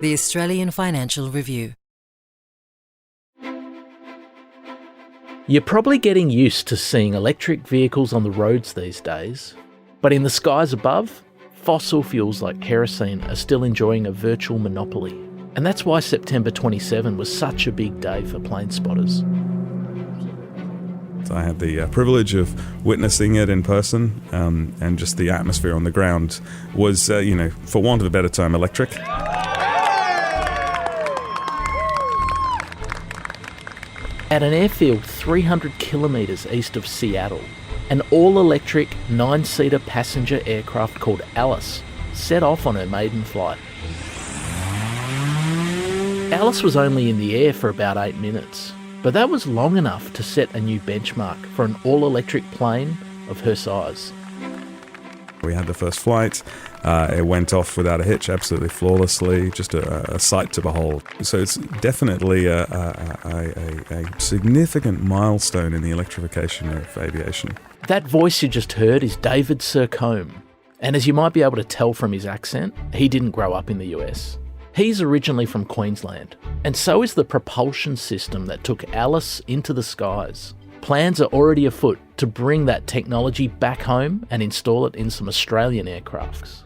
The Australian Financial Review. You're probably getting used to seeing electric vehicles on the roads these days, but in the skies above, fossil fuels like kerosene are still enjoying a virtual monopoly. And that's why September 27 was such a big day for plane spotters. I had the privilege of witnessing it in person, and just the atmosphere on the ground was, for want of a better term, electric. At an airfield 300 kilometres east of Seattle, an all-electric 9-seater passenger aircraft called Alice set off on her maiden flight. Alice was only in the air for about 8 minutes, but that was long enough to set a new benchmark for an all-electric plane of her size. We had the first flight. It went off without a hitch, absolutely flawlessly, just a sight to behold. So it's definitely a significant milestone in the electrification of aviation. That voice you just heard is David Sercombe, and as you might be able to tell from his accent, he didn't grow up in the US. He's originally from Queensland, and so is the propulsion system that took Alice into the skies. Plans are already afoot to bring that technology back home and install it in some Australian aircrafts.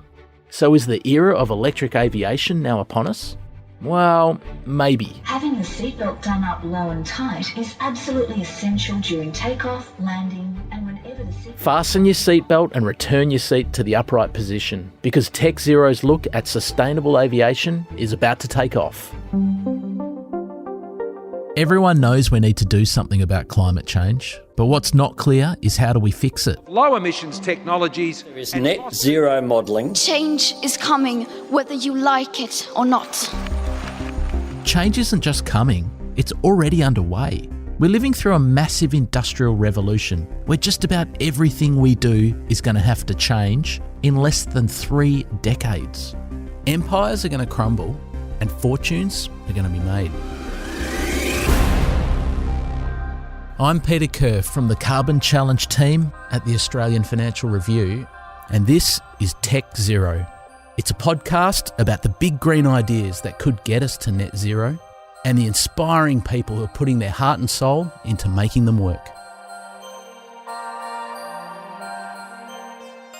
So is the era of electric aviation now upon us? Well, maybe. Having the seatbelt done up low and tight is absolutely essential during takeoff, landing, and whenever the seatbelt... Fasten your seatbelt and return your seat to the upright position, because Tech Zero's look at sustainable aviation is about to take off. Everyone knows we need to do something about climate change, but what's not clear is how do we fix it? Low emissions technologies... There is net zero modelling. Change is coming, whether you like it or not. Change isn't just coming, it's already underway. We're living through a massive industrial revolution where just about everything we do is going to have to change in less than 3 decades. Empires are going to crumble and fortunes are going to be made. I'm Peter Kerr from the Carbon Challenge team at the Australian Financial Review, and this is Tech Zero. It's a podcast about the big green ideas that could get us to net zero and the inspiring people who are putting their heart and soul into making them work.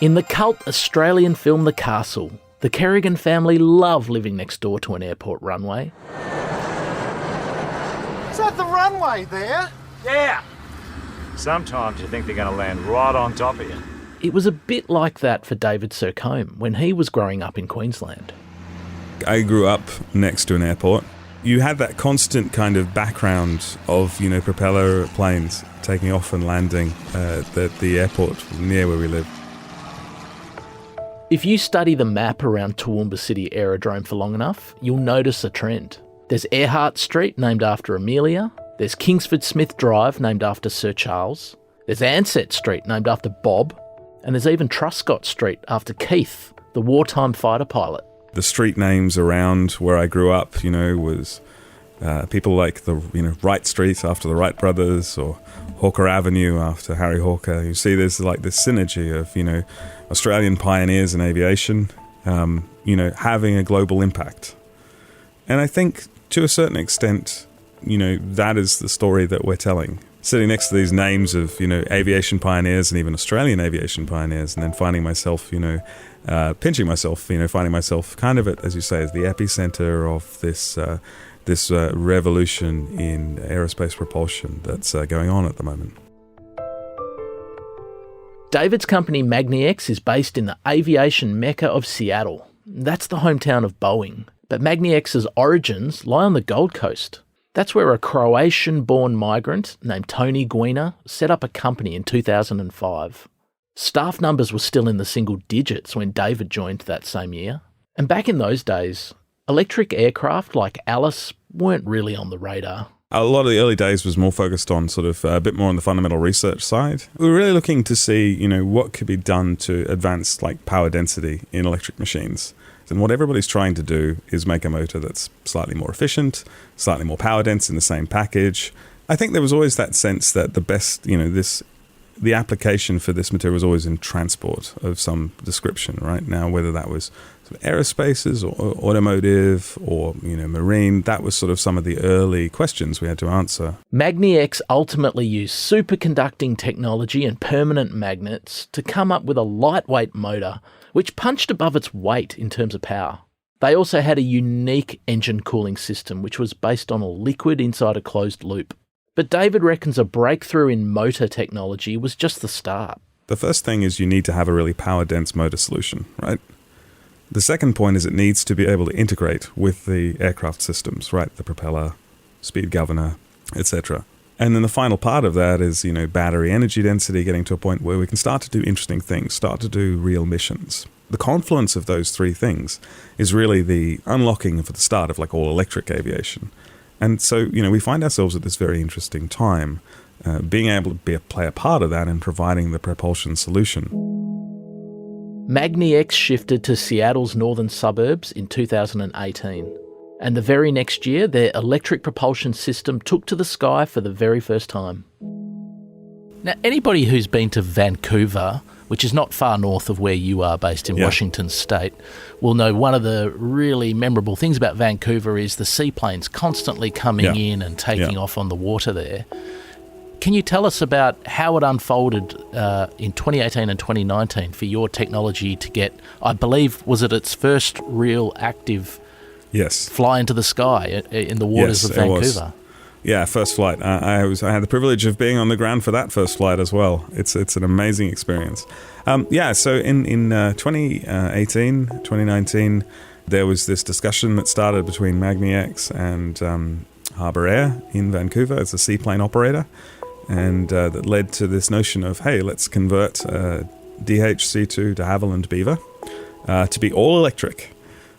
In the cult Australian film The Castle, the Kerrigan family love living next door to an airport runway. Is that the runway there? Yeah. Sometimes you think they're going to land right on top of you. It was a bit like that for David Sercombe when he was growing up in Queensland. I grew up next to an airport. You had that constant kind of background of, propeller planes taking off and landing at the airport near where we live. If you study the map around Toowoomba City Aerodrome for long enough, you'll notice a trend. There's Earhart Street, named after Amelia. There's Kingsford Smith Drive, named after Sir Charles. There's Ansett Street, named after Bob. And there's even Truscott Street, after Keith, the wartime fighter pilot. The street names around where I grew up, was people like the Wright Street after the Wright brothers, or Hawker Avenue after Harry Hawker. You see there's like this synergy of, Australian pioneers in aviation, having a global impact. And I think to a certain extent, that is the story that we're telling. Sitting next to these names of, aviation pioneers and even Australian aviation pioneers, and then finding myself, pinching myself, finding myself kind of, as you say, as the epicenter of this revolution in aerospace propulsion that's going on at the moment. David's company MagniX is based in the aviation mecca of Seattle. That's the hometown of Boeing. But MagniX's origins lie on the Gold Coast. That's where a Croatian-born migrant named Tony Guina set up a company in 2005. Staff numbers were still in the single digits when David joined that same year. And back in those days, electric aircraft like Alice weren't really on the radar. A lot of the early days was more focused on sort of a bit more on the fundamental research side. We were really looking to see, what could be done to advance like power density in electric machines. And what everybody's trying to do is make a motor that's slightly more efficient, slightly more power dense in the same package. I think there was always that sense that the best, this the application for this material was always in transport of some description, right? Now, whether that was sort of aerospaces or automotive or, marine, that was sort of some of the early questions we had to answer. MagniX ultimately used superconducting technology and permanent magnets to come up with a lightweight motor which punched above its weight in terms of power. They also had a unique engine cooling system which was based on a liquid inside a closed loop. But David reckons a breakthrough in motor technology was just the start. The first thing is you need to have a really power-dense motor solution, right? The second point is it needs to be able to integrate with the aircraft systems, right? The propeller, speed governor, etc. And then the final part of that is, battery energy density, getting to a point where we can start to do interesting things, start to do real missions. The confluence of those three things is really the unlocking for the start of all electric aviation. And so, we find ourselves at this very interesting time, being able to play a part of that in providing the propulsion solution. MagniX shifted to Seattle's northern suburbs in 2018. And the very next year, their electric propulsion system took to the sky for the very first time. Now, anybody who's been to Vancouver, which is not far north of where you are based in Washington State, will know one of the really memorable things about Vancouver is the seaplanes constantly coming in and taking off on the water there. Can you tell us about how it unfolded in 2018 and 2019 for your technology to get, I believe, was it its first real active fly into the sky in the waters of Vancouver? Yeah, first flight. I had the privilege of being on the ground for that first flight as well. It's an amazing experience. So in 2018, 2019, there was this discussion that started between MagniX and Harbour Air in Vancouver as a seaplane operator, and that led to this notion of, hey, let's convert DHC2 de Havilland Beaver to be all electric.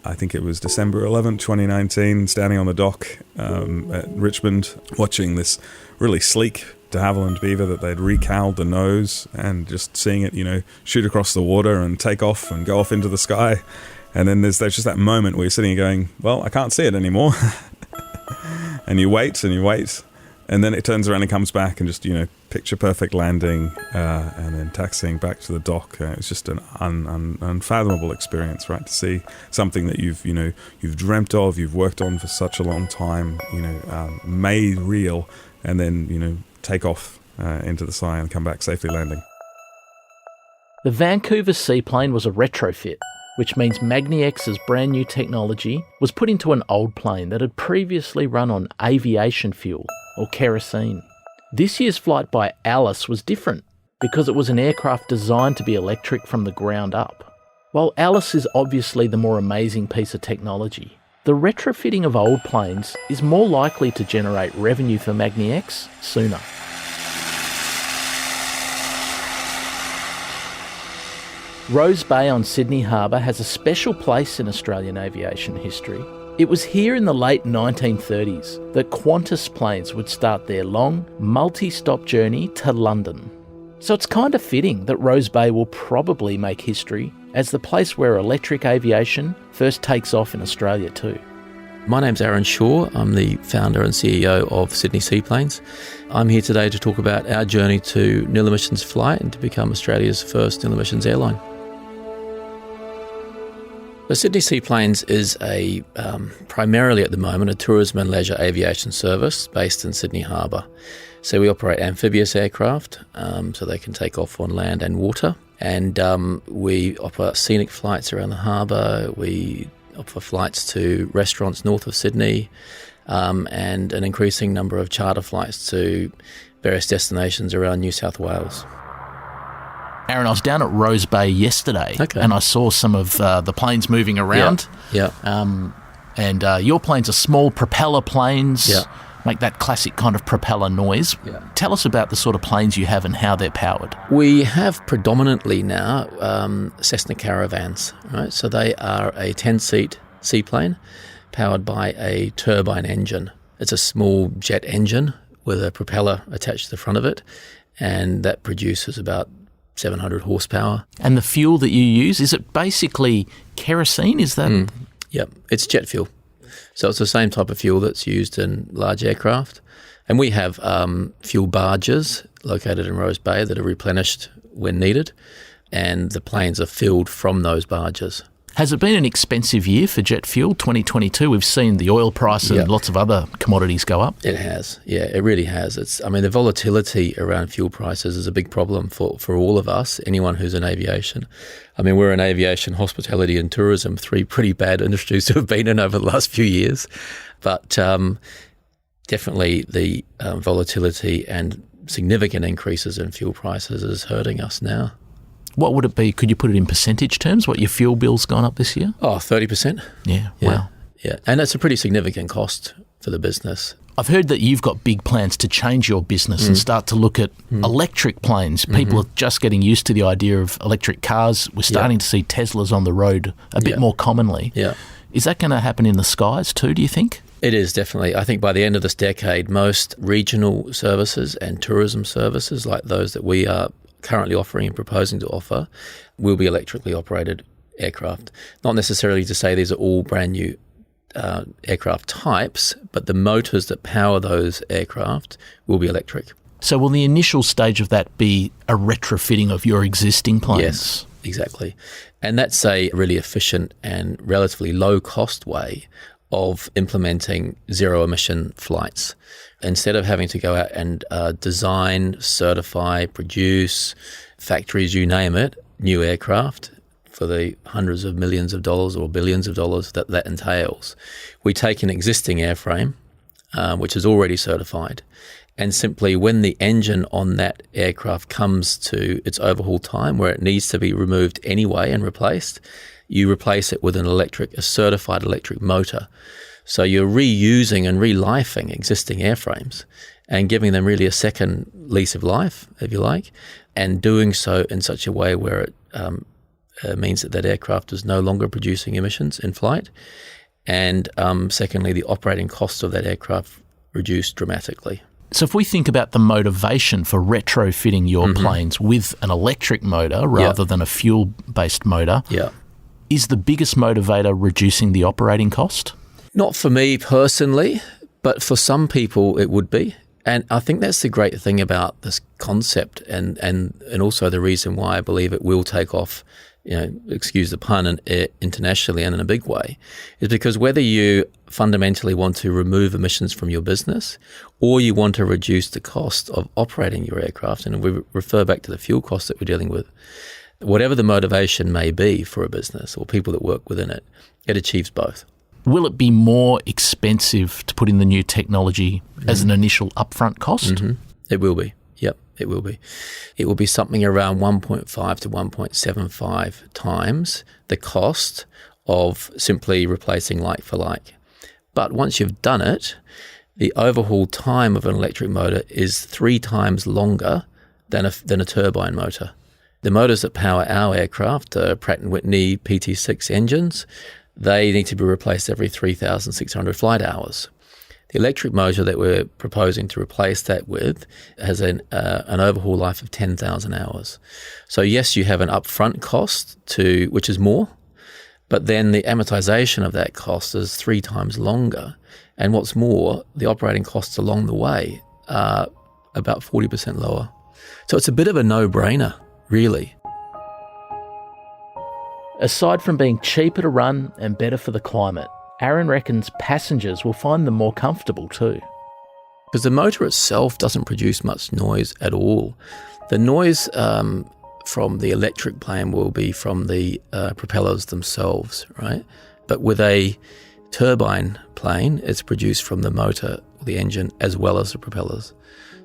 I think it was December 11th, 2019, standing on the dock at Richmond, watching this really sleek de Havilland Beaver that they'd recowled the nose, and just seeing it, shoot across the water and take off and go off into the sky. And then there's just that moment where you're sitting here going, well, I can't see it anymore. And you wait, and then it turns around and comes back and just, picture perfect landing and then taxiing back to the dock. It's just an unfathomable experience, right? To see something that you've dreamt of, you've worked on for such a long time, made real, and then, take off into the sky and come back safely landing. The Vancouver seaplane was a retrofit, which means MagniX's brand new technology was put into an old plane that had previously run on aviation fuel, or kerosene. This year's flight by Alice was different because it was an aircraft designed to be electric from the ground up. While Alice is obviously the more amazing piece of technology, the retrofitting of old planes is more likely to generate revenue for MagniX sooner. Rose Bay on Sydney Harbour has a special place in Australian aviation history. It was here in the late 1930s that Qantas planes would start their long, multi-stop journey to London. So it's kind of fitting that Rose Bay will probably make history as the place where electric aviation first takes off in Australia too. My name's Aaron Shaw. I'm the founder and CEO of Sydney Seaplanes. I'm here today to talk about our journey to nil emissions flight and to become Australia's first nil emissions airline. So Sydney Seaplanes is primarily at the moment a tourism and leisure aviation service based in Sydney Harbour. So we operate amphibious aircraft, so they can take off on land and water. And we offer scenic flights around the harbour. We offer flights to restaurants north of Sydney, and an increasing number of charter flights to various destinations around New South Wales. Aaron, I was down at Rose Bay yesterday, and I saw some of the planes moving around. Yeah. And your planes are small propeller planes, make that classic kind of propeller noise. Yeah. Tell us about the sort of planes you have and how they're powered. We have predominantly now Cessna Caravans, right? So they are a 10-seat seaplane powered by a turbine engine. It's a small jet engine with a propeller attached to the front of it, and that produces about 700 horsepower. And the fuel that you use, is it basically kerosene? Is that? Yep, it's jet fuel. So it's the same type of fuel that's used in large aircraft. And we have fuel barges located in Rose Bay that are replenished when needed, and the planes are filled from those barges. Has it been an expensive year for jet fuel? 2022, we've seen the oil price and lots of other commodities go up. It has. Yeah, it really has. The volatility around fuel prices is a big problem for all of us, anyone who's in aviation. We're in aviation, hospitality and tourism, 3 pretty bad industries to have been in over the last few years. But definitely the volatility and significant increases in fuel prices is hurting us now. What would it be? Could you put it in percentage terms, what your fuel bill's gone up this year? 30%. Yeah, wow. Yeah, and that's a pretty significant cost for the business. I've heard that you've got big plans to change your business and start to look at electric planes. People are just getting used to the idea of electric cars. We're starting to see Teslas on the road a bit more commonly. Yeah. Is that going to happen in the skies too, do you think? It is, definitely. I think by the end of this decade, most regional services and tourism services like those that we are currently offering and proposing to offer will be electrically operated aircraft. Not necessarily to say these are all brand new aircraft types, but the motors that power those aircraft will be electric. So will the initial stage of that be a retrofitting of your existing planes? Yes, exactly. And that's a really efficient and relatively low-cost way of implementing zero-emission flights. Instead of having to go out and design, certify, produce, factories, you name it, new aircraft for the hundreds of millions of dollars or billions of dollars that entails, we take an existing airframe, which is already certified, and simply when the engine on that aircraft comes to its overhaul time where it needs to be removed anyway and replaced, you replace it with a certified electric motor. So you're reusing and relifing existing airframes and giving them really a second lease of life, if you like, and doing so in such a way where it means that aircraft is no longer producing emissions in flight. And secondly, the operating costs of that aircraft reduced dramatically. So if we think about the motivation for retrofitting your planes with an electric motor rather than a fuel-based motor, is the biggest motivator reducing the operating cost? Not for me personally, but for some people it would be. And I think that's the great thing about this concept and also the reason why I believe it will take off, excuse the pun, internationally and in a big way, is because whether you fundamentally want to remove emissions from your business or you want to reduce the cost of operating your aircraft, and we refer back to the fuel costs that we're dealing with, whatever the motivation may be for a business or people that work within it, it achieves both. Will it be more expensive to put in the new technology as an initial upfront cost? It will be. Yep, it will be. It will be something around 1.5 to 1.75 times the cost of simply replacing like for like. But once you've done it, the overhaul time of an electric motor is 3 times longer than a turbine motor. The motors that power our aircraft are Pratt & Whitney PT6 engines. They need to be replaced every 3,600 flight hours. The electric motor that we're proposing to replace that with has an overhaul life of 10,000 hours. So yes, you have an upfront cost which is more, but then the amortization of that cost is 3 times longer. And what's more, the operating costs along the way are about 40% lower. So it's a bit of a no-brainer, really. Aside from being cheaper to run and better for the climate, Aaron reckons passengers will find them more comfortable too. Because the motor itself doesn't produce much noise at all. The noise from the electric plane will be from the propellers themselves, right? But with a turbine plane, it's produced from the motor, the engine, as well as the propellers.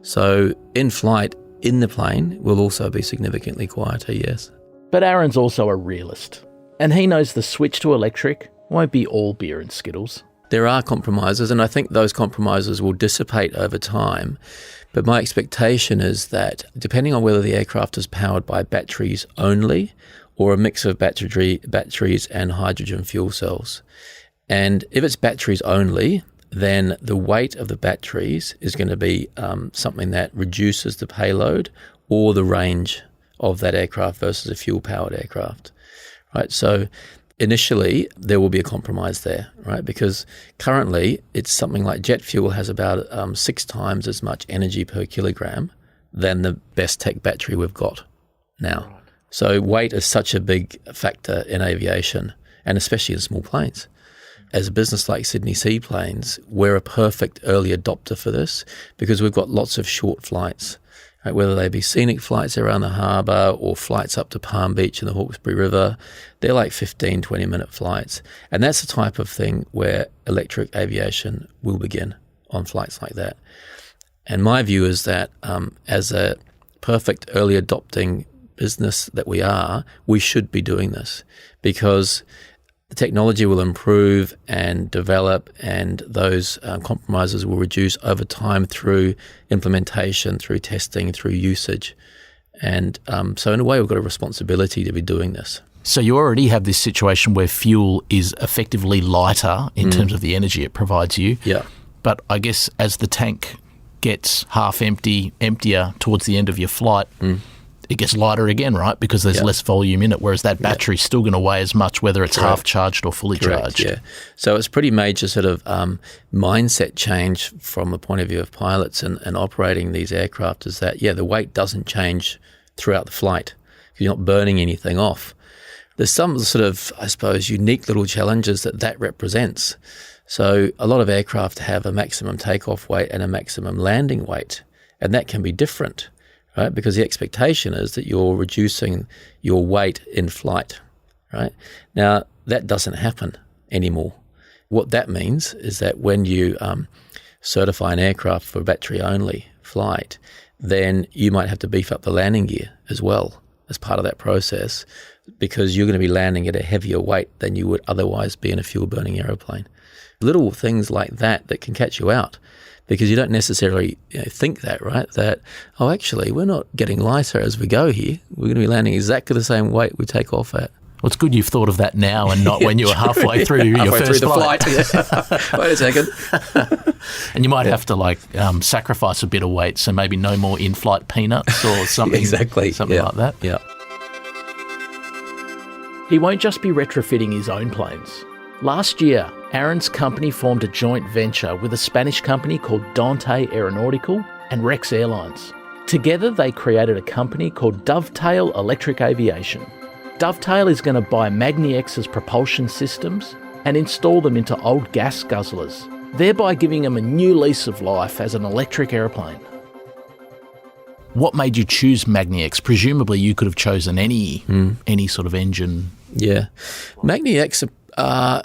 So in flight, in the plane, will also be significantly quieter, yes. But Aaron's also a realist, and he knows the switch to electric won't be all beer and Skittles. There are compromises, and I think those compromises will dissipate over time. But my expectation is that depending on whether the aircraft is powered by batteries only or a mix of batteries and hydrogen fuel cells, and if it's batteries only, then the weight of the batteries is going to be something that reduces the payload or the range of that aircraft versus a fuel-powered aircraft, right? So initially, there will be a compromise there, right? Because currently, it's something like jet fuel has about 6 times as much energy per kilogram than the best tech battery we've got now. Right. So weight is such a big factor in aviation, and especially in small planes. As a business like Sydney Seaplanes, we're a perfect early adopter for this because we've got lots of short flights, right? Whether they be scenic flights around the harbour or flights up to Palm Beach and the Hawkesbury River. They're like 15, 20-minute flights. And that's the type of thing where electric aviation will begin on flights like that. And my view is that as a perfect early adopting business that we are, we should be doing this because the technology will improve and develop, and those compromises will reduce over time through implementation, through testing, through usage. And so in a way, we've got a responsibility to be doing this. So you already have this situation where fuel is effectively lighter in terms of the energy it provides you. Yeah. But I guess as the tank gets half emptier towards the end of your flight, it gets lighter again, right? Because there's less volume in it, whereas that battery's still going to weigh as much whether it's half charged or fully charged. Yeah. So it's a pretty major sort of mindset change from the point of view of pilots and operating these aircraft is that, the weight doesn't change throughout the flight. You're not burning anything off. There's some sort of, I suppose, unique little challenges that represents. So a lot of aircraft have a maximum takeoff weight and a maximum landing weight, and that can be different. Right, because the expectation is that you're reducing your weight in flight, right? Now, that doesn't happen anymore. What that means is that when you certify an aircraft for battery-only flight, then you might have to beef up the landing gear as well as part of that process because you're going to be landing at a heavier weight than you would otherwise be in a fuel-burning aeroplane. Little things like that can catch you out. Because you don't necessarily think that, right? That, actually, we're not getting lighter as we go here. We're going to be landing exactly the same weight we take off at. Well, it's good you've thought of that now and not when you were halfway through your first flight. Wait a second. And you might have to sacrifice a bit of weight, so maybe no more in-flight peanuts or something. Exactly. Something like that. Yeah. He won't just be retrofitting his own planes. Last year, Aaron's company formed a joint venture with a Spanish company called Dante Aeronautical and Rex Airlines. Together, they created a company called Dovetail Electric Aviation. Dovetail is going to buy magniX's propulsion systems and install them into old gas guzzlers, thereby giving them a new lease of life as an electric aeroplane. What made you choose magniX? Presumably you could have chosen any sort of engine. Yeah. magniX are,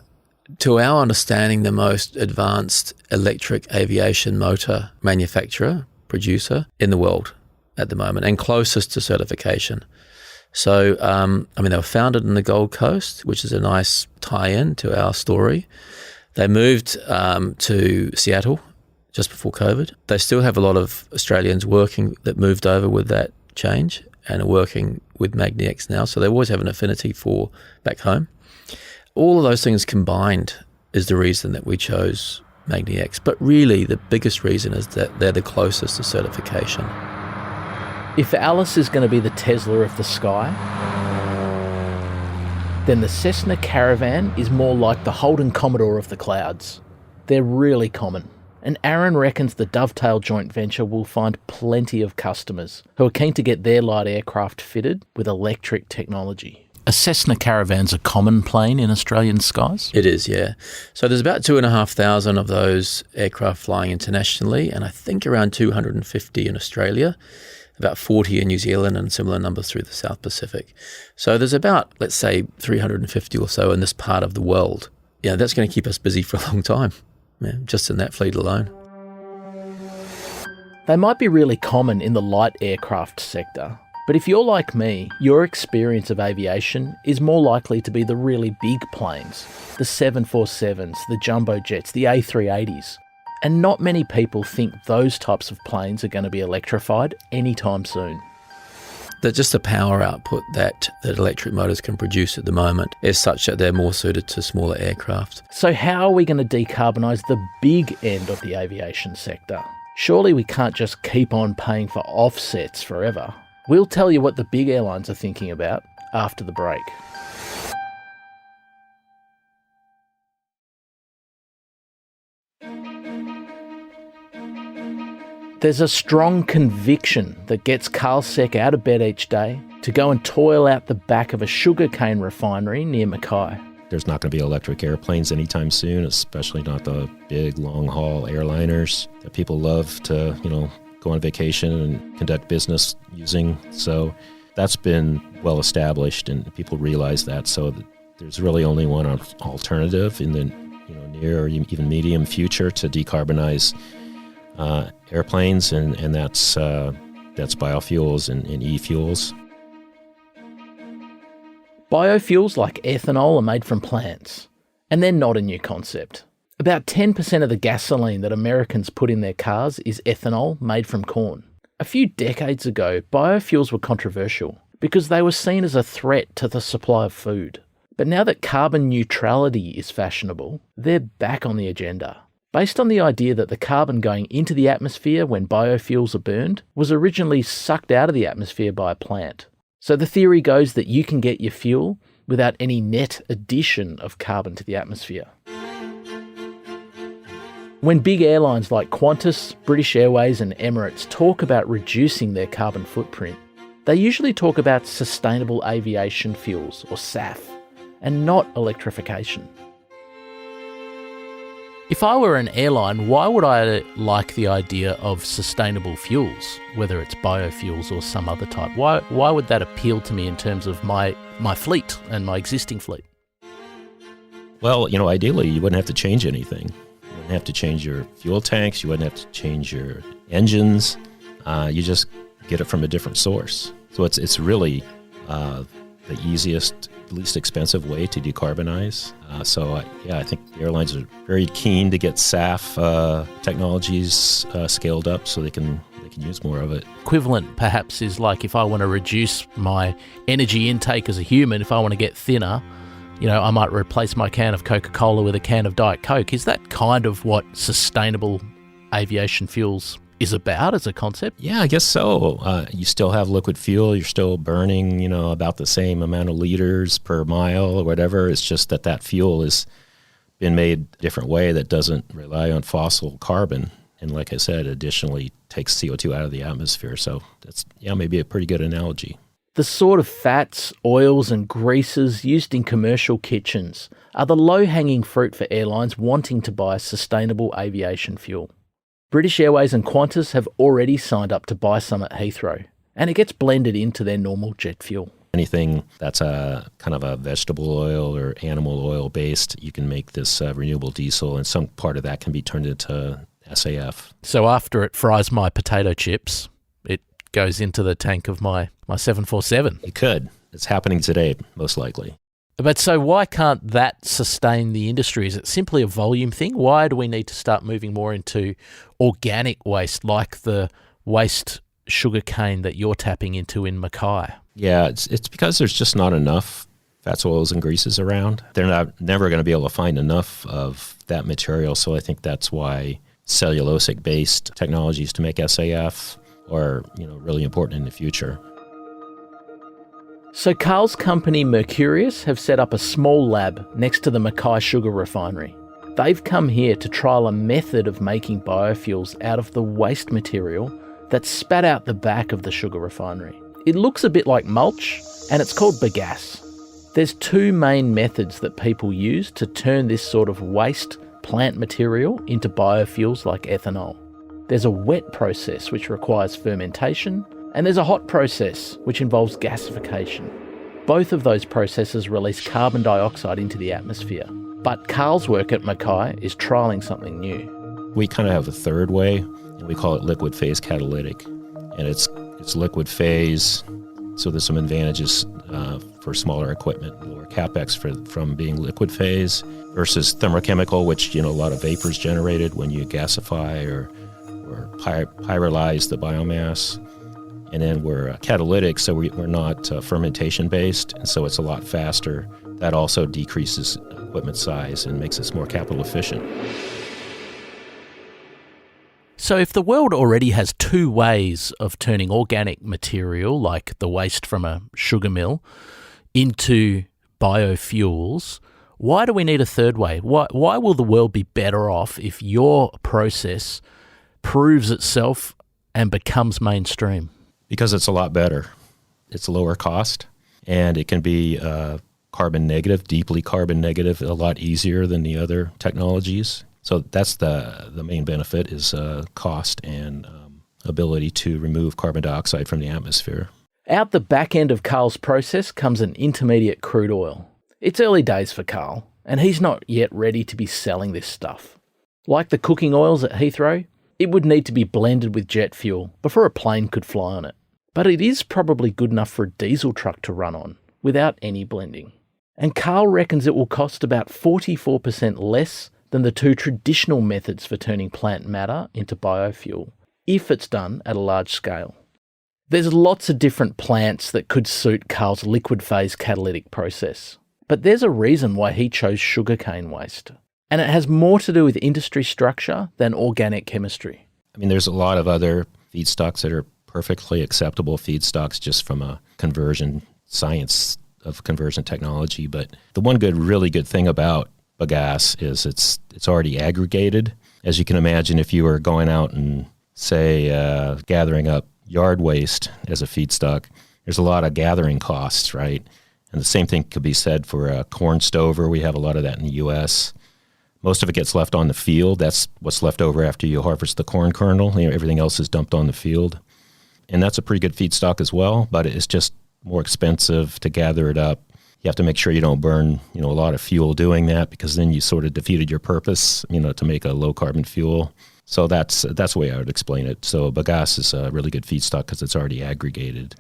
to our understanding, the most advanced electric aviation motor manufacturer, producer in the world at the moment and closest to certification. So, they were founded in the Gold Coast, which is a nice tie-in to our story. They moved to Seattle just before COVID. They still have a lot of Australians working that moved over with that change and are working with magniX now. So they always have an affinity for back home. All of those things combined is the reason that we chose magniX. But really, the biggest reason is that they're the closest to certification. If Alice is going to be the Tesla of the sky, then the Cessna Caravan is more like the Holden Commodore of the clouds. They're really common. And Aaron reckons the Dovetail joint venture will find plenty of customers who are keen to get their light aircraft fitted with electric technology. A Cessna Caravan's a common plane in Australian skies? It is, yeah. So there's about 2,500 of those aircraft flying internationally, and I think around 250 in Australia, about 40 in New Zealand, and similar numbers through the South Pacific. So there's about, let's say, 350 or so in this part of the world. That's going to keep us busy for a long time, just in that fleet alone. They might be really common in the light aircraft sector, but if you're like me, your experience of aviation is more likely to be the really big planes, the 747s, the jumbo jets, the A380s. And not many people think those types of planes are going to be electrified anytime soon. Just the power output that electric motors can produce at the moment is such that they're more suited to smaller aircraft. So how are we going to decarbonise the big end of the aviation sector? Surely we can't just keep on paying for offsets forever. We'll tell you what the big airlines are thinking about after the break. There's a strong conviction that gets Carl Sec out of bed each day to go and toil out the back of a sugarcane refinery near Mackay. There's not going to be electric airplanes anytime soon, especially not the big long-haul airliners that people love to, go on vacation and conduct business using. So that's been well established, and people realize that. So there's really only one alternative in the near or even medium future to decarbonize airplanes, and that's biofuels and e-fuels. Biofuels like ethanol are made from plants, and they're not a new concept. About 10% of the gasoline that Americans put in their cars is ethanol made from corn. A few decades ago, biofuels were controversial because they were seen as a threat to the supply of food. But now that carbon neutrality is fashionable, they're back on the agenda. Based on the idea that the carbon going into the atmosphere when biofuels are burned was originally sucked out of the atmosphere by a plant. So the theory goes that you can get your fuel without any net addition of carbon to the atmosphere. When big airlines like Qantas, British Airways and Emirates talk about reducing their carbon footprint, they usually talk about sustainable aviation fuels, or SAF, and not electrification. If I were an airline, why would I like the idea of sustainable fuels, whether it's biofuels or some other type? Why would that appeal to me in terms of my fleet and my existing fleet? Well, ideally you wouldn't have to change anything. You wouldn't have to change your fuel tanks. You wouldn't have to change your engines. You just get it from a different source. So it's really the easiest, least expensive way to decarbonize. I think the airlines are very keen to get SAF technologies scaled up so they can use more of it. Equivalent perhaps is like if I want to reduce my energy intake as a human, if I want to get thinner, I might replace my can of Coca-Cola with a can of Diet Coke. Is that kind of what sustainable aviation fuels is about as a concept? Yeah, I guess so. You still have liquid fuel. You're still burning, about the same amount of liters per mile or whatever. It's just that fuel has been made a different way that doesn't rely on fossil carbon. And like I said, additionally takes CO2 out of the atmosphere. So that's, maybe a pretty good analogy. The sort of fats, oils and greases used in commercial kitchens are the low-hanging fruit for airlines wanting to buy sustainable aviation fuel. British Airways and Qantas have already signed up to buy some at Heathrow, and it gets blended into their normal jet fuel. Anything that's a kind of a vegetable oil or animal oil based, you can make this renewable diesel, and some part of that can be turned into SAF. So after it fries my potato chips, it goes into the tank of my 747. It could. It's happening today, most likely. But so why can't that sustain the industry? Is it simply a volume thing? Why do we need to start moving more into organic waste like the waste sugarcane that you're tapping into in Mackay? Yeah, it's because there's just not enough fats, oils, and greases around. They're never going to be able to find enough of that material. So I think that's why cellulosic-based technologies to make SAF are really important in the future. So Carl's company Mercurius have set up a small lab next to the Mackay sugar refinery. They've come here to trial a method of making biofuels out of the waste material that's spat out the back of the sugar refinery. It looks a bit like mulch, and it's called bagasse. There's two main methods that people use to turn this sort of waste plant material into biofuels like ethanol. There's a wet process which requires fermentation, and there's a hot process which involves gasification. Both of those processes release carbon dioxide into the atmosphere. But Carl's work at Mackay is trialling something new. We kind of have a third way, and we call it liquid phase catalytic. And it's liquid phase, so there's some advantages for smaller equipment, lower capex from being liquid phase versus thermochemical, which a lot of vapor is generated when you gasify or pyrolyze the biomass. And then we're catalytic, so we're not fermentation-based, and so it's a lot faster. That also decreases equipment size and makes us more capital efficient. So if the world already has two ways of turning organic material, like the waste from a sugar mill, into biofuels, why do we need a third way? Why will the world be better off if your process proves itself and becomes mainstream? Because it's a lot better. It's lower cost, and it can be carbon negative, deeply carbon negative, a lot easier than the other technologies. So that's the main benefit is cost and ability to remove carbon dioxide from the atmosphere. Out the back end of Carl's process comes an intermediate crude oil. It's early days for Carl, and he's not yet ready to be selling this stuff. Like the cooking oils at Heathrow, it would need to be blended with jet fuel before a plane could fly on it. But it is probably good enough for a diesel truck to run on, without any blending. And Carl reckons it will cost about 44% less than the two traditional methods for turning plant matter into biofuel, if it's done at a large scale. There's lots of different plants that could suit Carl's liquid phase catalytic process, but there's a reason why he chose sugarcane waste. And it has more to do with industry structure than organic chemistry. I mean, there's a lot of other feedstocks that are perfectly acceptable feedstocks just from a conversion science of conversion technology. But the one really good thing about bagasse is it's already aggregated. As you can imagine, if you were going out and, say, gathering up yard waste as a feedstock, there's a lot of gathering costs, right? And the same thing could be said for a corn stover. We have a lot of that in the U.S. Most of it gets left on the field. That's what's left over after you harvest the corn kernel. Everything else is dumped on the field. And that's a pretty good feedstock as well, but it's just more expensive to gather it up. You have to make sure you don't burn, a lot of fuel doing that, because then you sort of defeated your purpose, to make a low carbon fuel. So that's the way I would explain it. So bagasse is a really good feedstock because it's already aggregated.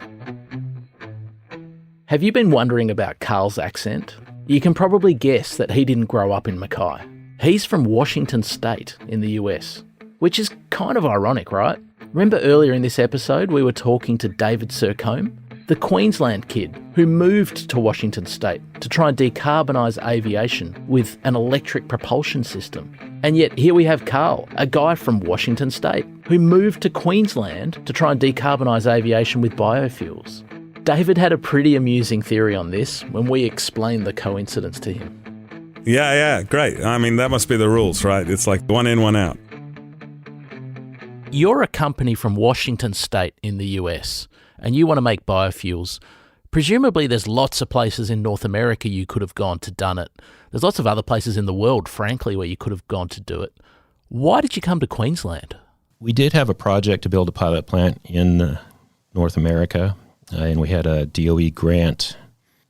Have you been wondering about Carl's accent? You can probably guess that he didn't grow up in Mackay. He's from Washington State in the US, which is kind of ironic, right? Remember earlier in this episode we were talking to David Sercombe, the Queensland kid who moved to Washington State to try and decarbonise aviation with an electric propulsion system. And yet here we have Carl, a guy from Washington State, who moved to Queensland to try and decarbonise aviation with biofuels. David had a pretty amusing theory on this when we explained the coincidence to him. Yeah, great. I mean, that must be the rules, right? It's like one in, one out. You're a company from Washington State in the US, and you want to make biofuels. Presumably there's lots of places in North America you could have gone to done it. There's lots of other places in the world, frankly, where you could have gone to do it. Why did you come to Queensland? We did have a project to build a pilot plant in North America, and we had a DOE grant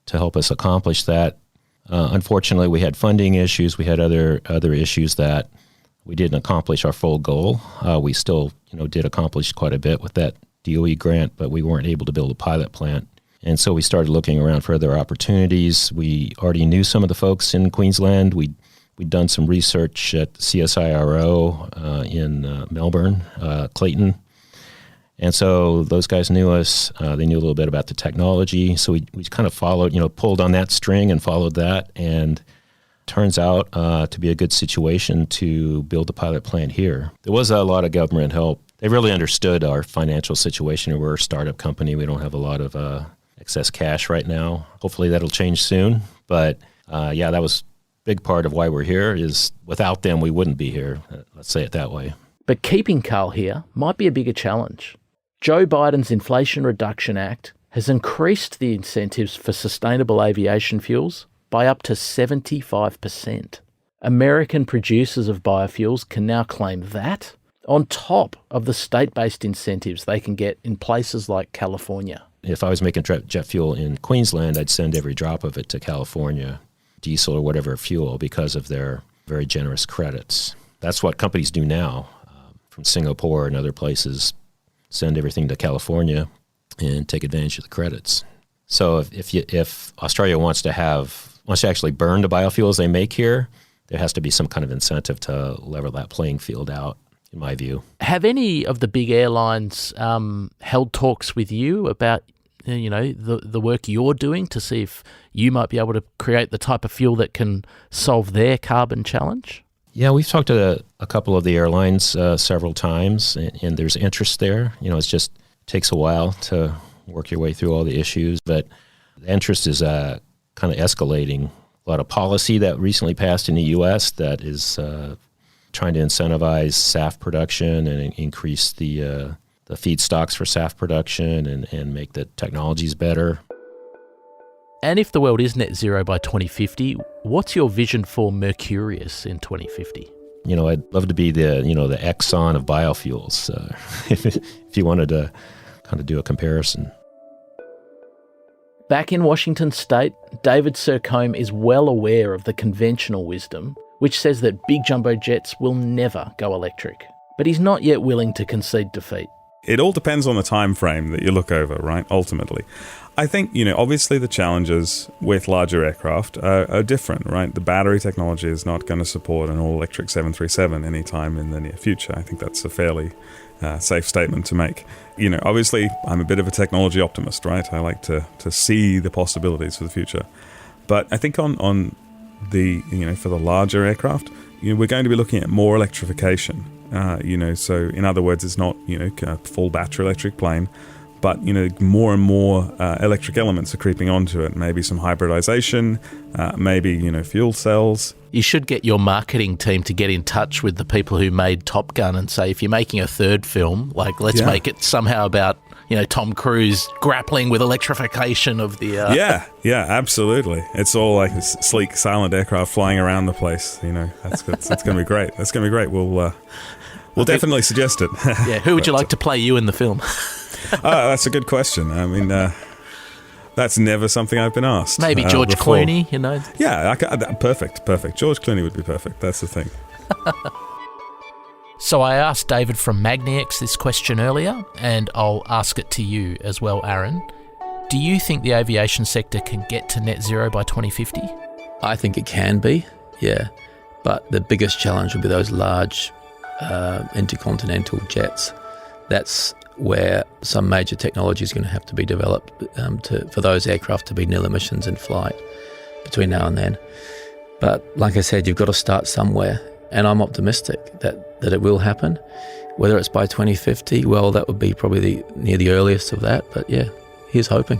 to help us accomplish that. Unfortunately, we had funding issues. We had other issues that we didn't accomplish our full goal. We still, did accomplish quite a bit with that DOE grant, but we weren't able to build a pilot plant. And so we started looking around for other opportunities. We already knew some of the folks in Queensland. We'd done some research at CSIRO in Melbourne, Clayton. And so those guys knew us. They knew a little bit about the technology. So we kind of followed, pulled on that string and followed that. And turns out to be a good situation to build a pilot plant here. There was a lot of government help. They really understood our financial situation. We're a startup company. We don't have a lot of excess cash right now. Hopefully that'll change soon. But that was a big part of why we're here. Is without them, we wouldn't be here. Let's say it that way. But keeping Carl here might be a bigger challenge. Joe Biden's Inflation Reduction Act has increased the incentives for sustainable aviation fuels by up to 75%. American producers of biofuels can now claim that on top of the state-based incentives they can get in places like California. If I was making jet fuel in Queensland, I'd send every drop of it to California, diesel or whatever fuel, because of their very generous credits. That's what companies do now. From Singapore and other places, send everything to California and take advantage of the credits. So if Australia wants to actually burn the biofuels they make here, there has to be some kind of incentive to level that playing field out, in my view. Have any of the big airlines held talks with you about the work you're doing to see if you might be able to create the type of fuel that can solve their carbon challenge? Yeah, we've talked to a couple of the airlines several times, and there's interest there. It just takes a while to work your way through all the issues, but the interest is kind of escalating. A lot of policy that recently passed in the U.S. that is trying to incentivize SAF production and increase the the feedstocks for SAF production and make the technologies better. And if the world is net zero by 2050, what's your vision for Mercurius in 2050? I'd love to be the Exxon of biofuels, if you wanted to kind of do a comparison. Back in Washington state, David Sercombe is well aware of the conventional wisdom, which says that big jumbo jets will never go electric. But he's not yet willing to concede defeat. It all depends on the time frame that you look over, right, ultimately. I think, obviously the challenges with larger aircraft are different, right? The battery technology is not going to support an all-electric 737 anytime in the near future. I think that's a fairly safe statement to make. Obviously, I'm a bit of a technology optimist, right? I like to see the possibilities for the future. But I think on the, for the larger aircraft, we're going to be looking at more electrification. So in other words, it's not, a full battery electric plane, but, more and more electric elements are creeping onto it. Maybe some hybridization, maybe, fuel cells. You should get your marketing team to get in touch with the people who made Top Gun and say, if you're making a third film, let's make it somehow about, Tom Cruise grappling with electrification of the... Yeah, absolutely. It's all like a sleek, silent aircraft flying around the place. That's going to be great. That's going to be great. We'll definitely suggest it. Yeah, who would you like to play you in the film? That's a good question. I mean, that's never something I've been asked. Maybe George before. Clooney, Yeah, perfect. George Clooney would be perfect. That's the thing. So I asked David from MagniX this question earlier, and I'll ask it to you as well, Aaron. Do you think the aviation sector can get to net zero by 2050? I think it can be, yeah. But the biggest challenge will be those large intercontinental jets. That's where some major technology is going to have to be developed for those aircraft to be nil emissions in flight between now and then. But like I said, you've got to start somewhere, and I'm optimistic that it will happen. Whether it's by 2050, well, that would be probably near the earliest of that. But yeah, here's hoping.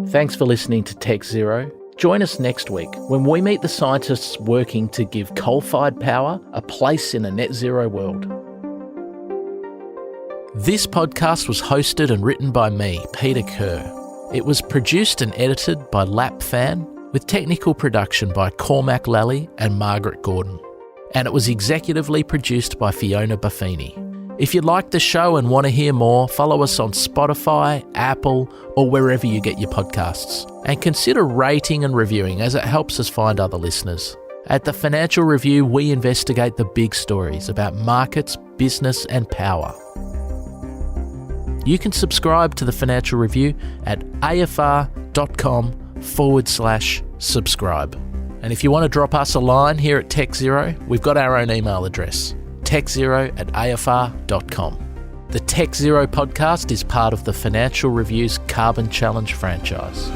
Thanks for listening to Tech Zero. Join us next week when we meet the scientists working to give coal-fired power a place in a net zero world. This podcast was hosted and written by me, Peter Kerr. It was produced and edited by Lap Fan, with technical production by Cormac Lally and Margaret Gordon. And it was executively produced by Fiona Buffini. If you like the show and want to hear more, follow us on Spotify, Apple, or wherever you get your podcasts. And consider rating and reviewing, as it helps us find other listeners. At the Financial Review, we investigate the big stories about markets, business, and power. You can subscribe to the Financial Review at afr.com/subscribe. And if you want to drop us a line here at Tech Zero, we've got our own email address, techzero@afr.com. The Tech Zero podcast is part of the Financial Review's Carbon Challenge franchise.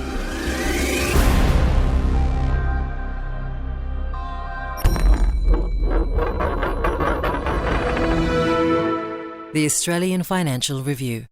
The Australian Financial Review.